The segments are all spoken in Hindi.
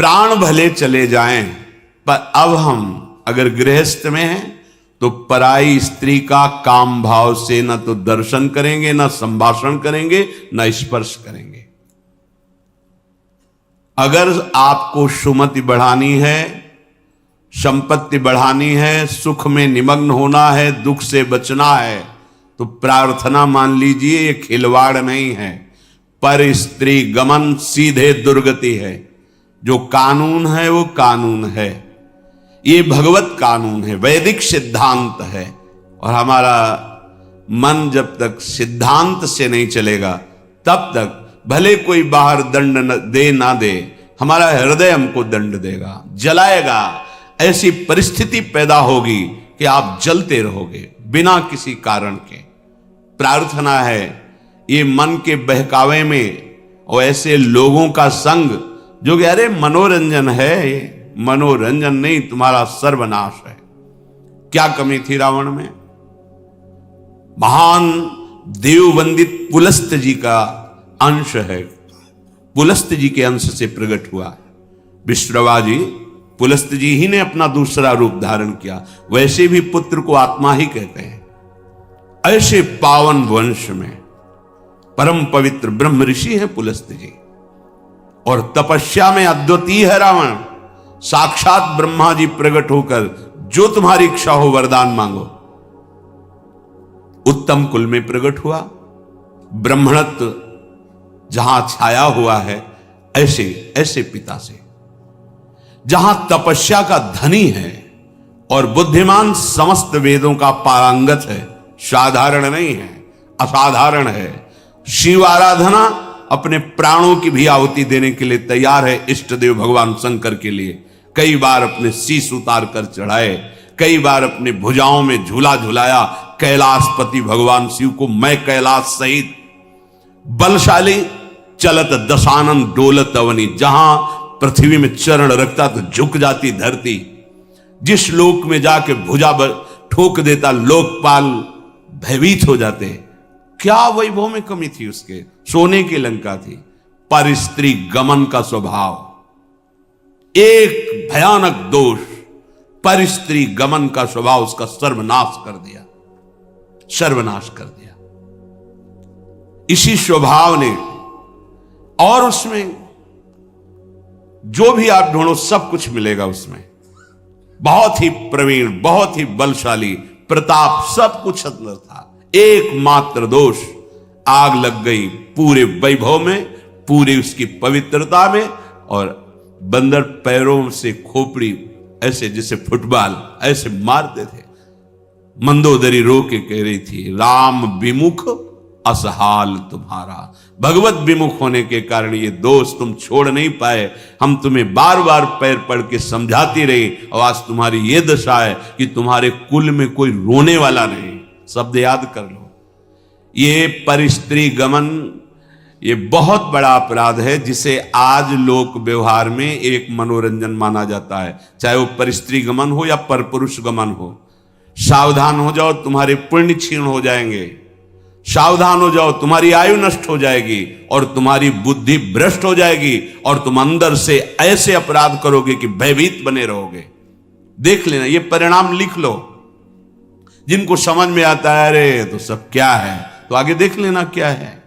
प्राण भले चले जाएं, पर अब हम अगर गृहस्थ में हैं तो पराई स्त्री का काम भाव से न तो दर्शन करेंगे, न संभाषण करेंगे, न स्पर्श करेंगे। अगर आपको सुमति बढ़ानी है, संपत्ति बढ़ानी है, सुख में निमग्न होना है, दुख से बचना है, तो प्रार्थना मान लीजिए ये खिलवाड़ नहीं है, पर स्त्री गमन सीधे दुर्गति है। जो कानून है वो कानून है, ये भगवत कानून है, वैदिक सिद्धांत है। और हमारा मन जब तक सिद्धांत से नहीं चलेगा तब तक भले कोई बाहर दंड दे ना दे, हमारा हृदय हमको दंड देगा, जलाएगा। ऐसी परिस्थिति पैदा होगी कि आप जलते रहोगे बिना किसी कारण के। प्रार्थना है ये मन के बहकावे में और ऐसे लोगों का संग जो कि अरे मनोरंजन है, मनोरंजन नहीं, तुम्हारा सर्वनाश है। क्या कमी थी रावण में? महान देववंदित पुलस्त जी का अंश है, पुलस्त जी के अंश से प्रकट हुआ। विश्रवा जी, पुलस्त जी ही ने अपना दूसरा रूप धारण किया। वैसे भी पुत्र को आत्मा ही कहते हैं। ऐसे पावन वंश में परम पवित्र ब्रह्म ऋषि है पुलस्त जी, और तपस्या में अद्वितीय है रावण। साक्षात ब्रह्मा जी प्रकट होकर जो तुम्हारी इच्छा हो वरदान मांगो। उत्तम कुल में प्रकट हुआ, ब्राह्मणत्व जहां छाया हुआ है, ऐसे ऐसे पिता से, जहां तपस्या का धनी है और बुद्धिमान समस्त वेदों का पारंगत है, साधारण नहीं है, असाधारण है। शिव आराधना अपने प्राणों की भी आहुति देने के लिए तैयार है। इष्ट देव भगवान शंकर के लिए कई बार अपने शीश उतार कर चढ़ाए, कई बार अपने भुजाओं में झूला झुलाया। कैलाशपति भगवान शिव को मैं कैलाश सहित बलशाली चलत दशानन डोलत अवनी, जहां पृथ्वी में चरण रखता तो झुक जाती धरती, जिस लोक में जाके भुजा ठोक देता लोकपाल भयभीत हो जाते। क्या वैभव में कमी थी उसके? सोने की लंका थी। पर स्त्री गमन का स्वभाव एक भयानक दोष, पर स्त्री गमन का स्वभाव उसका सर्वनाश कर दिया, सर्वनाश कर दिया। इसी स्वभाव ने, और उसमें जो भी आप ढूंढो सब कुछ मिलेगा उसमें। बहुत ही प्रवीण, बहुत ही बलशाली, प्रताप सब कुछ अंदर था। एकमात्र दोष, आग लग गई पूरे वैभव में, पूरी उसकी पवित्रता में। और बंदर पैरों से खोपड़ी ऐसे जैसे फुटबॉल ऐसे मारते थे। मंदोदरी रो के कह रही थी, राम विमुख असहाल तुम्हारा। भगवत विमुख होने के कारण ये दोष तुम छोड़ नहीं पाए। हम तुम्हें बार बार पैर पड़ के समझाती रही, और आज तुम्हारी ये दशा है कि तुम्हारे कुल में कोई रोने वाला नहीं। शब्द याद कर लो। ये परस्त्री गमन, ये बहुत बड़ा अपराध है, जिसे आज लोक व्यवहार में एक मनोरंजन माना जाता है। चाहे वो परस्त्री गमन हो या परपुरुष गमन हो। सावधान हो जाओ, तुम्हारे पुण्य क्षीण हो जाएंगे। सावधान हो जाओ, तुम्हारी आयु नष्ट हो जाएगी और तुम्हारी बुद्धि भ्रष्ट हो जाएगी, और तुम अंदर से ऐसे अपराध करोगे कि भयभीत बने रहोगे। देख लेना, ये परिणाम लिख लो। जिनको समझ में आता है अरे तो सब क्या है, तो आगे देख लेना क्या है।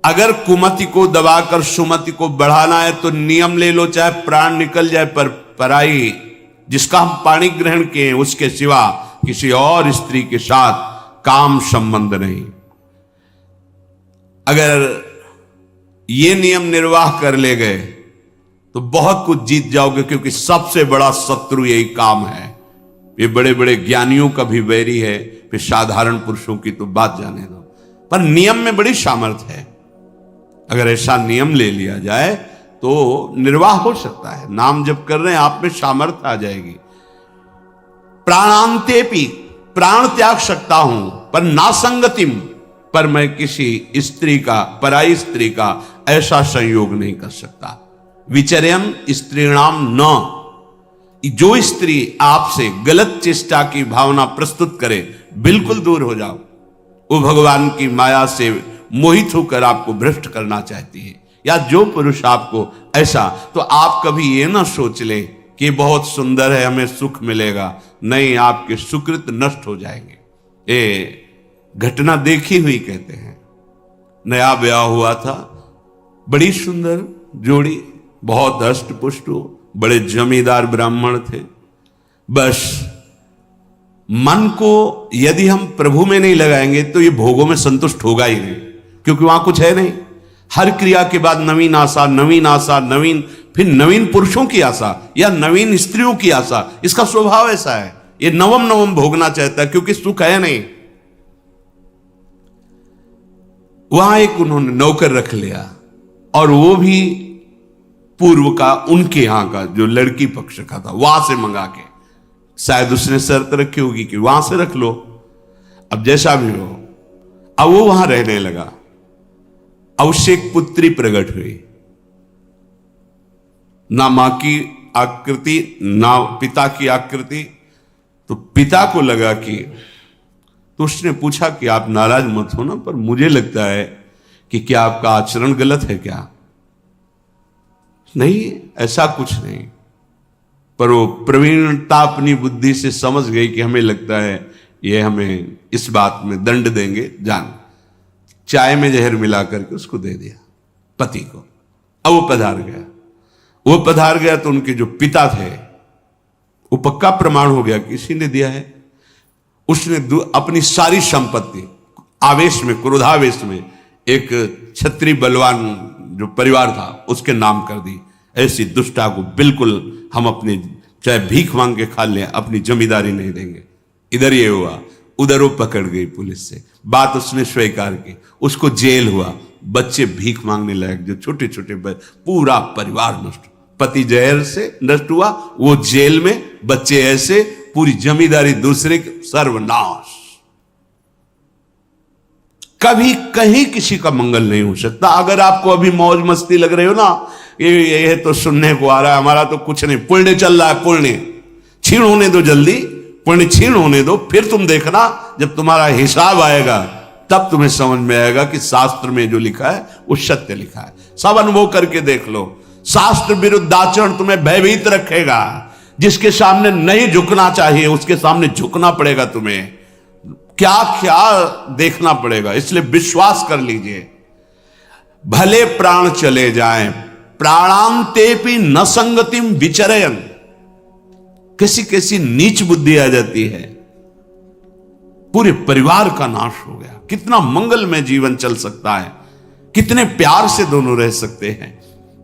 अगर कुमति को दबाकर सुमति को बढ़ाना है तो नियम ले लो, चाहे प्राण निकल जाए, पर पराई जिसका हम पाणी ग्रहण किए उसके सिवा किसी और स्त्री के साथ काम संबंध नहीं। अगर ये नियम निर्वाह कर ले गए तो बहुत कुछ जीत जाओगे, क्योंकि सबसे बड़ा शत्रु यही काम है। ये बड़े बड़े ज्ञानियों का भी वैरी है, फिर साधारण पुरुषों की तो बात जाने दो। पर नियम में बड़ी सामर्थ्य है। अगर ऐसा नियम ले लिया जाए तो निर्वाह हो सकता है। नाम जप कर रहे हैं, आप में सामर्थ्य आ जाएगी। प्राणांतेपि, प्राण त्याग सकता हूं, पर नासंगतिम, पर मैं किसी स्त्री का, पराई स्त्री का ऐसा संयोग नहीं कर सकता। विचर्यन स्त्रीणाम न, जो स्त्री आपसे गलत चेष्टा की भावना प्रस्तुत करे, बिल्कुल दूर हो जाओ। वो भगवान की माया से मोहित होकर आपको भ्रष्ट करना चाहती है। या जो पुरुष आपको ऐसा, तो आप कभी ये ना सोच ले कि बहुत सुंदर है हमें सुख मिलेगा। नहीं, आपके सुकृत नष्ट हो जाएंगे। ये घटना देखी हुई कहते हैं। नया ब्याह हुआ था, बड़ी सुंदर जोड़ी, बहुत हष्ट पुष्ट हो, बड़े जमींदार ब्राह्मण थे। बस मन को यदि हम प्रभु में नहीं लगाएंगे तो ये भोगों में संतुष्ट होगा ही नहीं, क्योंकि वहां कुछ है नहीं। हर क्रिया के बाद नवीन आशा, नवीन आशा, नवीन, फिर नवीन पुरुषों की आशा या नवीन स्त्रियों की आशा। इसका स्वभाव ऐसा है, ये नवम नवम भोगना चाहता है, क्योंकि सुख है नहीं। वहां एक उन्होंने नौकर रख लिया, और वो भी पूर्व का, उनके यहां का, जो लड़की पक्ष का था, वहां से मंगा के, शायद उसने शर्त रखी होगी कि वहां से रख लो। अब जैसा भी हो, अब वो वहां रहने लगा। अब उससे एक पुत्री प्रकट हुई, ना मां की आकृति ना पिता की आकृति। तो पिता को लगा कि, तो उसने पूछा कि आप नाराज मत हो ना, पर मुझे लगता है कि क्या आपका आचरण गलत है क्या? नहीं, ऐसा कुछ नहीं। पर वो प्रवीणता अपनी बुद्धि से समझ गई कि हमें लगता है ये हमें इस बात में दंड देंगे। जान, चाय में जहर मिला करके उसको दे दिया पति को। अब वो पधार गया तो उनके जो पिता थे, वो पक्का प्रमाण हो गया किसी ने दिया है। उसने अपनी सारी संपत्ति आवेश में, क्रोधावेश में, एक क्षत्रिय बलवान जो परिवार था उसके नाम कर दी। ऐसी दुष्टा को बिल्कुल हम अपने, चाहे भीख मांग के खा लें, अपनी जमींदारी नहीं देंगे। इधर ये हुआ, उधर वो पकड़ गई पुलिस से, बात उसने स्वीकार की, उसको जेल हुआ। बच्चे भीख मांगने लायक, जो छोटे छोटे, पूरा परिवार नष्ट। पति जहर से नष्ट हुआ, वो जेल में, बच्चे ऐसे, पूरी जमींदारी दूसरे के, सर्वनाश। कभी कहीं किसी का मंगल नहीं हो सकता। अगर आपको अभी मौज मस्ती लग रही हो ना, ये तो सुनने को आ रहा है, हमारा तो कुछ नहीं, पुण्य चल रहा है, पुण्य छीण होने दो, जल्दी पुण्य छीण होने दो, फिर तुम देखना जब तुम्हारा हिसाब आएगा तब तुम्हें समझ में आएगा कि शास्त्र में जो लिखा है वो सत्य लिखा है। सब अनुभव करके देख लो। शास्त्र विरुद्ध आचरण तुम्हें भयभीत रखेगा। जिसके सामने नहीं झुकना चाहिए उसके सामने झुकना पड़ेगा तुम्हें, क्या क्या देखना पड़ेगा। इसलिए विश्वास कर लीजिए, भले प्राण चले जाएं, प्राणांतेपि न संगतिम विचरयन। कैसी कैसी नीच बुद्धि आ जाती है, पूरे परिवार का नाश हो गया। कितना मंगलमय जीवन चल सकता है, कितने प्यार से दोनों रह सकते हैं,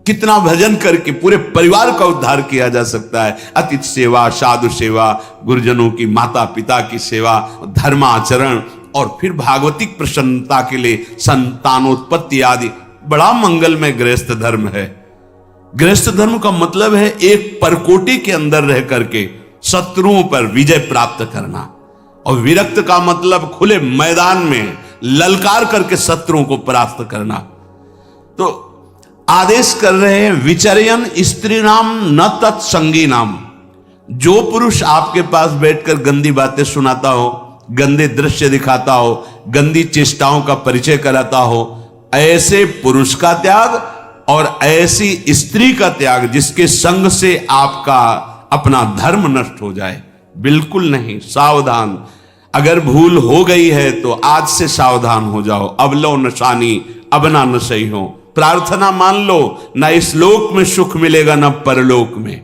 कितना भजन करके पूरे परिवार का उद्धार किया जा सकता है। अतिथि सेवा, साधु सेवा, गुरुजनों की, माता पिता की सेवा, धर्माचरण, और फिर भागवतिक प्रसन्नता के लिए संतानोत्पत्ति आदि। बड़ा मंगलमय गृहस्थ धर्म है। गृहस्थ धर्म का मतलब है एक परकोटी के अंदर रह करके शत्रुओं पर विजय प्राप्त करना, और विरक्त का मतलब खुले मैदान में ललकार करके शत्रुओं को परास्त करना। तो आदेश कर रहे हैं, विचर्यन स्त्री नाम न तत्संगी नाम। जो पुरुष आपके पास बैठकर गंदी बातें सुनाता हो, गंदे दृश्य दिखाता हो, गंदी चेष्टाओं का परिचय कराता हो, ऐसे पुरुष का त्याग और ऐसी स्त्री का त्याग जिसके संग से आपका अपना धर्म नष्ट हो जाए, बिल्कुल नहीं। सावधान। अगर भूल हो गई है तो आज से सावधान हो जाओ। अब लो नशानी, अब ना नशई हो। प्रार्थना मान लो, ना इस लोक में सुख मिलेगा ना परलोक में।